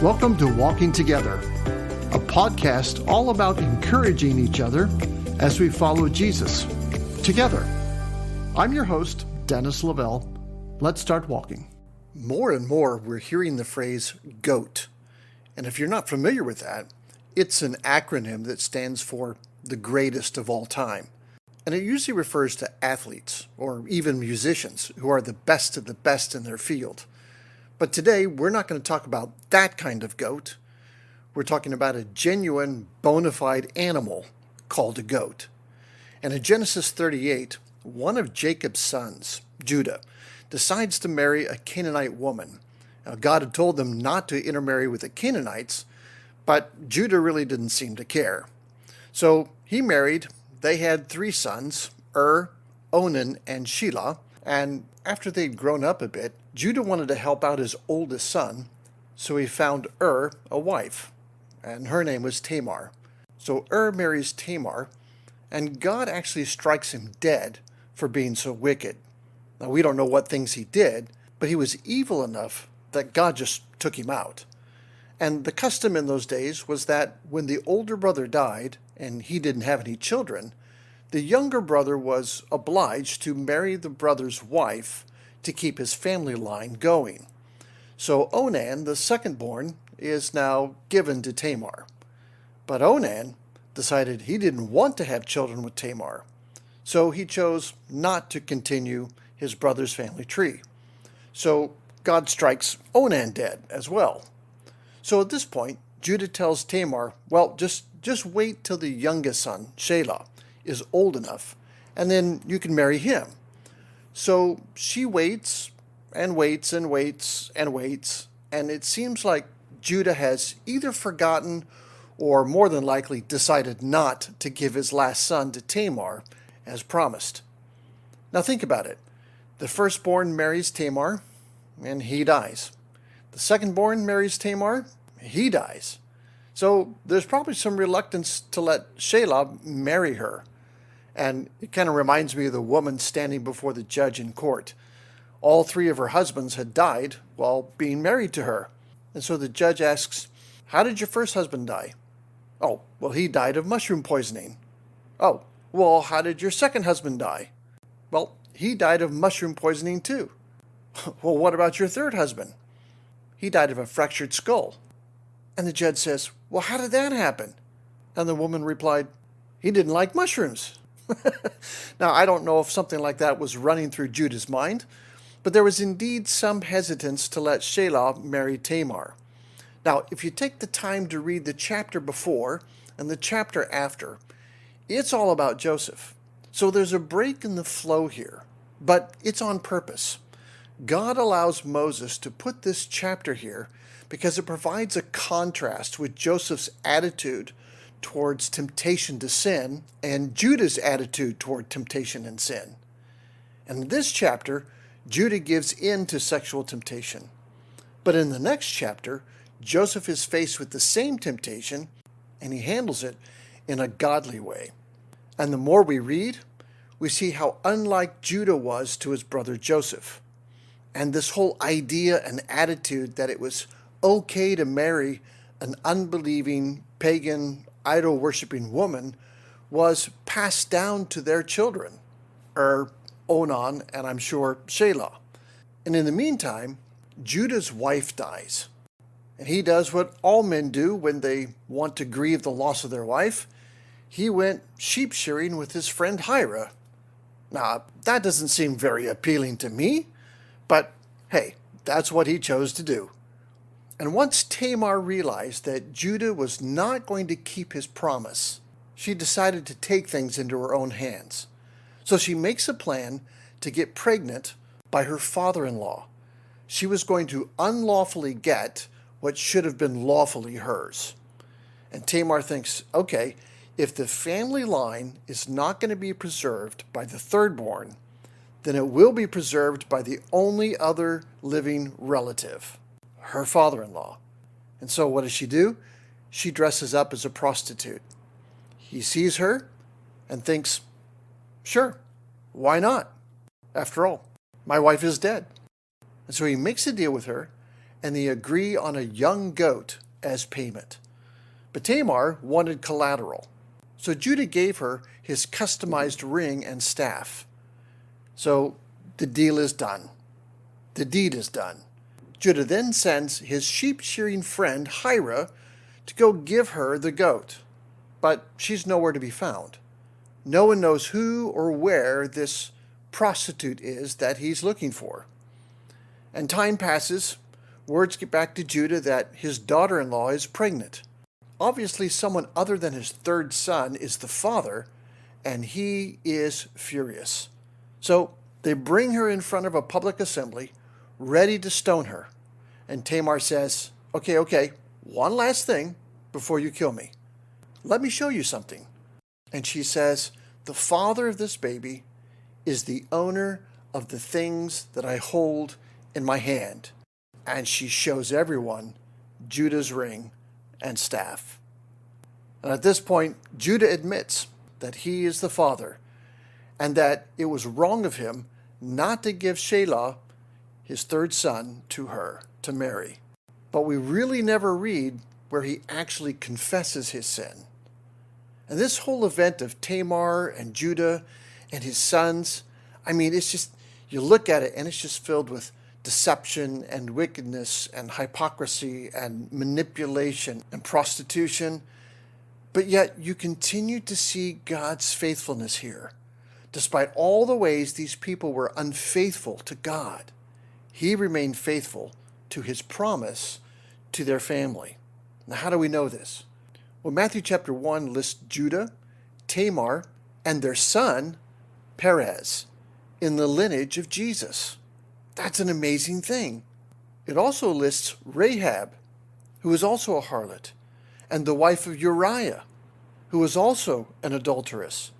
Welcome to Walking Together, a podcast all about encouraging each other as we follow Jesus together. I'm your host, Dennis Lavelle. Let's start walking. More and more, we're hearing the phrase GOAT. And if you're not familiar with that, it's an acronym that stands for the greatest of all time. And it usually refers to athletes or even musicians who are the best of the best in their field. But today, we're not going to talk about that kind of goat. We're talking about a genuine, bona fide animal called a goat. And in Genesis 38, one of Jacob's sons, Judah, decides to marry a Canaanite woman. Now, God had told them not to intermarry with the Canaanites, but Judah really didn't seem to care. So he married. They had 3 sons, Onan, and Shelah. And after they'd grown up a bit, Judah wanted to help out his oldest son, so he found a wife, and her name was Tamar. So marries Tamar, and God actually strikes him dead for being so wicked. Now, we don't know what things he did, but he was evil enough that God just took him out. And the custom in those days was that when the older brother died, and he didn't have any children, the younger brother was obliged to marry the brother's wife to keep his family line going. So Onan, the second-born, is now given to Tamar. But Onan decided he didn't want to have children with Tamar, so he chose not to continue his brother's family tree. So God strikes Onan dead as well. So at this point, Judah tells Tamar, well, just wait till the youngest son, Shelah, is old enough, and then you can marry him. So she waits and waits and waits and waits, and it seems like Judah has either forgotten or more than likely decided not to give his last son to Tamar as promised. Now think about it. The firstborn marries Tamar, and he dies. The secondborn marries Tamar, he dies. So there's probably some reluctance to let Shelah marry her. And it kind of reminds me of the woman standing before the judge in court. All 3 of her husbands had died while being married to her. And so the judge asks, how did your first husband die? Oh, well, he died of mushroom poisoning. Oh, well, how did your second husband die? Well, he died of mushroom poisoning too. Well, what about your third husband? He died of a fractured skull. And the judge says, well, how did that happen? And the woman replied, he didn't like mushrooms. Now, I don't know if something like that was running through Judah's mind, but there was indeed some hesitance to let Shelah marry Tamar. Now, if you take the time to read the chapter before and the chapter after, it's all about Joseph. So there's a break in the flow here, but it's on purpose. God allows Moses to put this chapter here because it provides a contrast with Joseph's attitude towards temptation to sin and Judah's attitude toward temptation and sin. And in this chapter, Judah gives in to sexual temptation. But in the next chapter, Joseph is faced with the same temptation, and he handles it in a godly way. And the more we read, we see how unlike Judah was to his brother Joseph. And this whole idea and attitude that it was okay to marry an unbelieving, pagan, idol-worshiping woman was passed down to their children, Onan, and I'm sure Shelah. And in the meantime, Judah's wife dies. And he does what all men do when they want to grieve the loss of their wife. He went sheep shearing with his friend Hira. Now, that doesn't seem very appealing to me, but hey, that's what he chose to do. And once Tamar realized that Judah was not going to keep his promise, she decided to take things into her own hands. So she makes a plan to get pregnant by her father-in-law. She was going to unlawfully get what should have been lawfully hers. And Tamar thinks, okay, if the family line is not going to be preserved by the thirdborn, then it will be preserved by the only other living relative, her father-in-law. And so what does she do? She dresses up as a prostitute. He sees her and thinks, sure, why not? After all, my wife is dead. And so he makes a deal with her, and they agree on a young goat as payment. But Tamar wanted collateral, so Judah gave her his customized ring and staff. So the deal is done. The deed is done. Judah then sends his sheep-shearing friend Hira to go give her the goat, but she's nowhere to be found. No one knows who or where this prostitute is that he's looking for. And time passes. Words get back to Judah that his daughter-in-law is pregnant. Obviously, someone other than his third son is the father, and he is furious. So they bring her in front of a public assembly, ready to stone her. And Tamar says, okay, one last thing before you kill me. Let me show you something. And she says, the father of this baby is the owner of the things that I hold in my hand. And she shows everyone Judah's ring and staff. And at this point, Judah admits that he is the father and that it was wrong of him not to give Shelah, his third son, to her to marry. But we really never read where he actually confesses his sin. And this whole event of Tamar and Judah and his sons, it's just, you look at it and it's just filled with deception and wickedness and hypocrisy and manipulation and prostitution. But yet you continue to see God's faithfulness here. Despite all the ways these people were unfaithful to God, he remained faithful to his promise to their family. Now, how do we know this? Well, Matthew chapter 1 lists Judah, Tamar, and their son, Perez, in the lineage of Jesus. That's an amazing thing. It also lists Rahab, who was also a harlot, and the wife of Uriah, who was also an adulteress,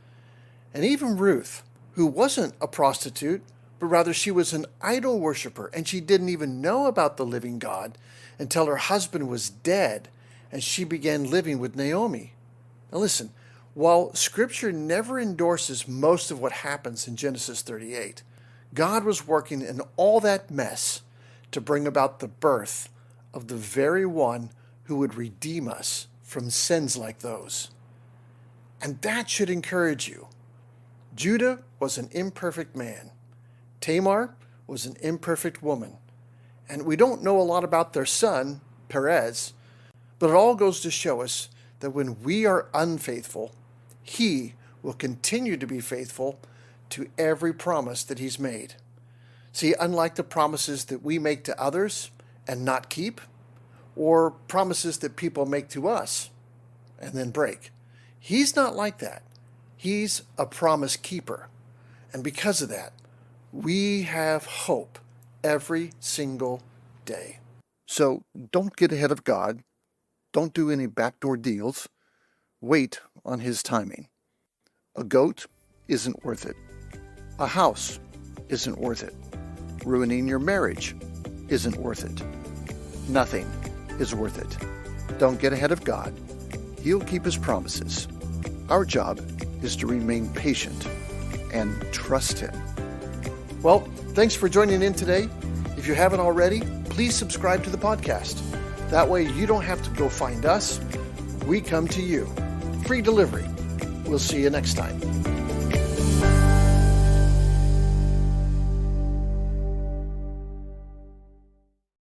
and even Ruth, who wasn't a prostitute, but rather she was an idol worshiper, and she didn't even know about the living God until her husband was dead, and she began living with Naomi. Now listen, while Scripture never endorses most of what happens in Genesis 38, God was working in all that mess to bring about the birth of the very one who would redeem us from sins like those. And that should encourage you. Judah was an imperfect man. Tamar was an imperfect woman. And we don't know a lot about their son, Perez, but it all goes to show us that when we are unfaithful, he will continue to be faithful to every promise that he's made. See, unlike the promises that we make to others and not keep, or promises that people make to us and then break, he's not like that. He's a promise keeper. And because of that, we have hope every single day. So don't get ahead of God. Don't do any backdoor deals. Wait on his timing. A goat isn't worth it. A house isn't worth it. Ruining your marriage isn't worth it. Nothing is worth it. Don't get ahead of God. He'll keep his promises. Our job is to remain patient and trust him. Well, thanks for joining in today. If you haven't already, please subscribe to the podcast. That way you don't have to go find us. We come to you. Free delivery. We'll see you next time.